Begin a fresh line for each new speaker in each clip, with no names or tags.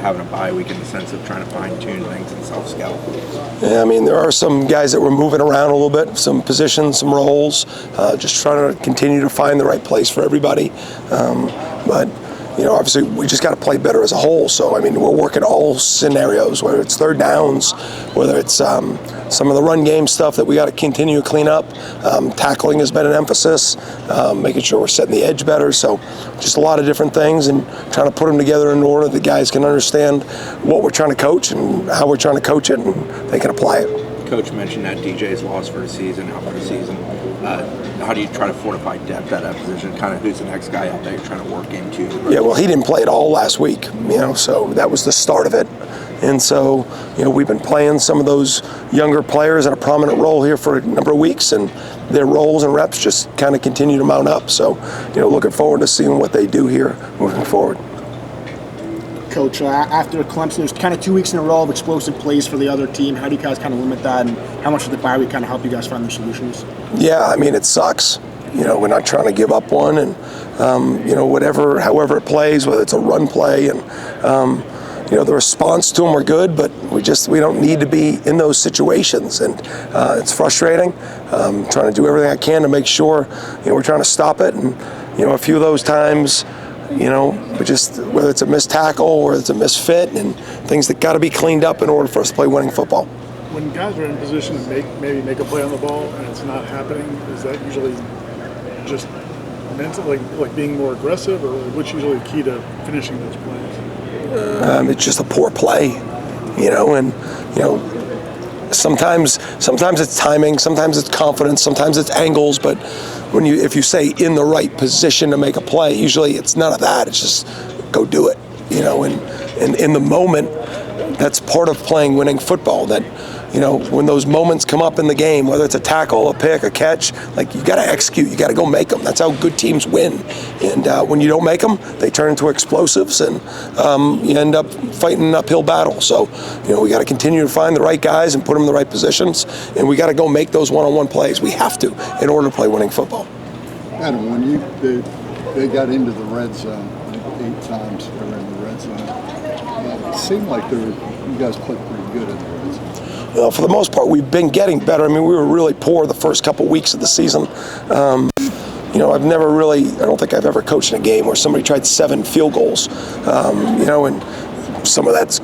having a bye week in the sense of trying to fine-tune things and self-scout?
Yeah, I mean, there are some guys that were moving around a little bit, some positions, some roles, just trying to continue to find the right place for everybody. But obviously we just got to play better as a whole. So, I mean, we're working all scenarios, whether it's third downs, whether it's some of the run game stuff that we got to continue to clean up. Tackling has been an emphasis, making sure we're setting the edge better. So just a lot of different things and trying to put them together in order that guys can understand what we're trying to coach and how we're trying to coach it, and they can apply it.
Coach mentioned that DJ's lost for the season, out for the season. How do you try to fortify depth at that position? Kind of who's the next guy out there you're trying to work into?
Yeah, well, he didn't play at all last week, so that was the start of it. And so, we've been playing some of those younger players in a prominent role here for a number of weeks, and their roles and reps just kind of continue to mount up. So, looking forward to seeing what they do here moving forward.
Coach, after Clemson, there's kind of 2 weeks in a row of explosive plays for the other team. How do you guys kind of limit that, and how much did the bye week kind of help you guys find the solutions?
Yeah, I mean, it sucks. We're not trying to give up one, and however it plays, whether it's a run play, and the response to them were good, but we don't need to be in those situations, and it's frustrating. Trying to do everything I can to make sure we're trying to stop it, and a few of those times. But just whether it's a missed tackle or it's a misfit and things that got to be cleaned up in order for us to play winning football.
When guys are in position to maybe make a play on the ball and it's not happening, is that usually just mental, like being more aggressive, or what's usually key to finishing those plays?
It's just a poor play, sometimes it's timing, sometimes it's confidence, sometimes it's angles, but if you say in the right position to make a play, usually it's none of that. It's just go do it, and in the moment, that's part of playing winning football. That when those moments come up in the game, whether it's a tackle, a pick, a catch, you got to execute. You got to go make them. That's how good teams win. And when you don't make them, they turn into explosives, and you end up fighting an uphill battle. So, we got to continue to find the right guys and put them in the right positions, and we got to go make those one-on-one plays. We have to in order to play winning football.
Adam, when they got into the red zone 8 times, they were in the red zone. It seemed like you guys played pretty good in the red zone.
Well, for the most part, we've been getting better. I mean, we were really poor the first couple weeks of the season. I don't think I've ever coached in a game where somebody tried 7 field goals. And some of that's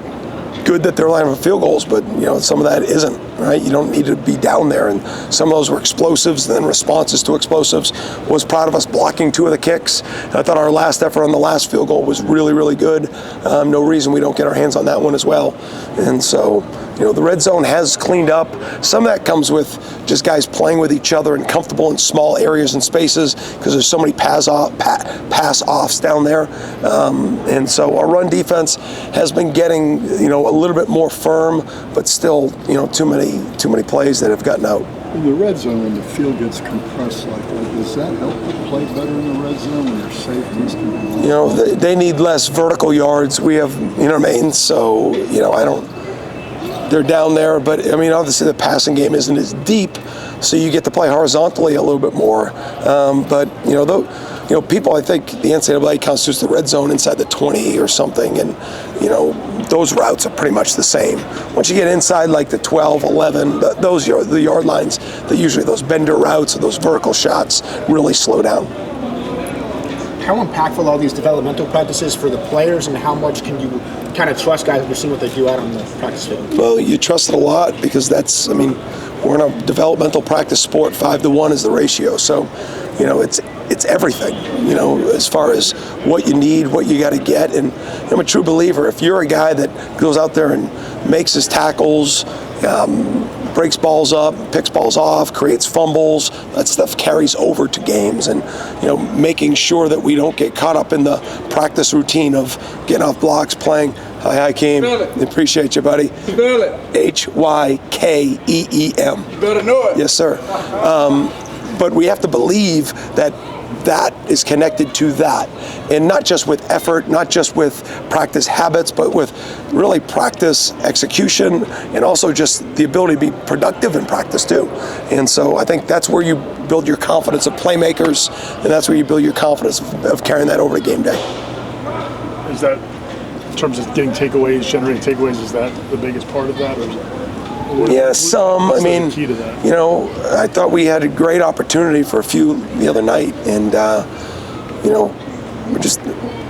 good that they're lining for field goals, but some of that isn't, right? You don't need to be down there, and some of those were explosives, and then responses to explosives. Was proud of us blocking 2 of the kicks. And I thought our last effort on the last field goal was really, really good. No reason we don't get our hands on that one as well. And so, the red zone has cleaned up. Some of that comes with just guys playing with each other and comfortable in small areas and spaces because there's so many pass offs down there. And so our run defense has been getting, a little bit more firm, but still, too many plays that have gotten out.
In the red zone, when the field gets compressed like that, does that help you play better in the red zone when your safeties can be
they need less vertical yards. We have, so, they're down there, but obviously the passing game isn't as deep, so you get to play horizontally a little bit more. But people, I think the NCAA constitutes the red zone inside the 20 or something, and those routes are pretty much the same. Once you get inside like the 12, 11, those are the yard lines that usually those bender routes or those vertical shots really slow down.
How impactful are these developmental practices for the players, and how much can you kind of trust guys when what they do out on the practice field?
Well, you trust it a lot because we're in a developmental practice sport. 5-to-1 is the ratio. So, it's everything, as far as what you need, what you got to get. And I'm a true believer. If you're a guy that goes out there and makes his tackles, breaks balls up, picks balls off, creates fumbles, that stuff carries over to games. And, making sure that we don't get caught up in the practice routine of getting off blocks, playing. Hi, Hakeem. Appreciate you, buddy. Hykeem.
You better know it.
Yes, sir. But we have to believe that is connected to that, and not just with effort, not just with practice habits, but with really practice execution, and also just the ability to be productive in practice too. And so I think that's where you build your confidence of playmakers, and that's where you build your confidence of carrying that over to game day.
Is that in terms of getting takeaways, generating takeaways, is that the biggest part of that? Or
Yeah, some. I
what's
mean,
the key to that?
you know, I thought we had a great opportunity for a few the other night, and you know,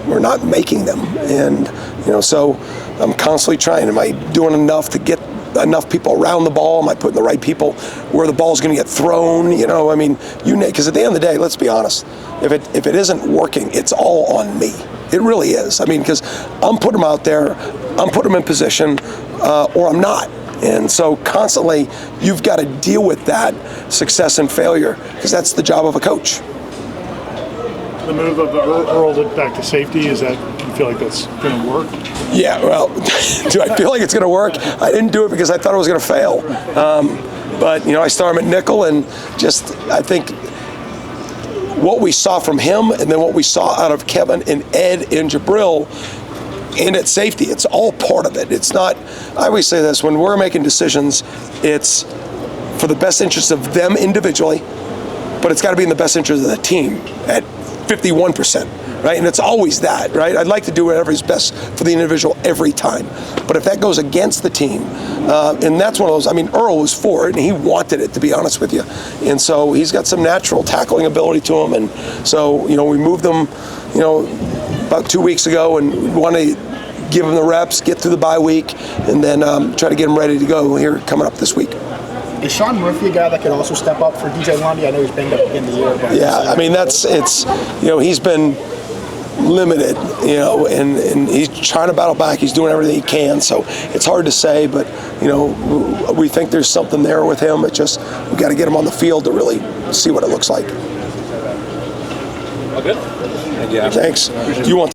we're not making them, and you know, so I'm constantly trying. Am I doing enough to get enough people around the ball? Am I putting the right people where the ball's going to get thrown? You know, I mean, because at the end of the day, let's be honest. If it isn't working, it's all on me. It really is. I mean, because I'm putting them out there, I'm putting them in position, or I'm not. And so constantly, you've got to deal with that success and failure, because that's the job of a coach.
The move of Earl back to safety, do you feel like that's going to work?
Yeah, well, do I feel like it's going to work? I didn't do it because I thought it was going to fail. But, you know, I started him at nickel, and just, I think what we saw from him and then what we saw out of Kevin and Ed and Jabril and at safety, it's all part of it. It's not, I always say this, when we're making decisions, it's for the best interest of them individually, but it's got to be in the best interest of the team at 51%, right? And it's always that, right? I'd like to do whatever is best for the individual every time. But if that goes against the team, and that's one of those, I mean, Earl was for it, and he wanted it, to be honest with you. And so he's got some natural tackling ability to him. And so, you know, we moved him, you know, about 2 weeks ago, and we want to give him the reps, get through the bye week, and then try to get him ready to go here coming up this week.
Is Sean Murphy a guy that could also step up for DJ Lundy? I know he's banged up in the year. But
yeah, I mean, you know, he's been limited, you know, and he's trying to battle back. He's doing everything he can, so it's hard to say, but, you know, we think there's something there with him. It just, we got to get him on the field to really see what it looks like.
All good. Thank you.
Thanks. You want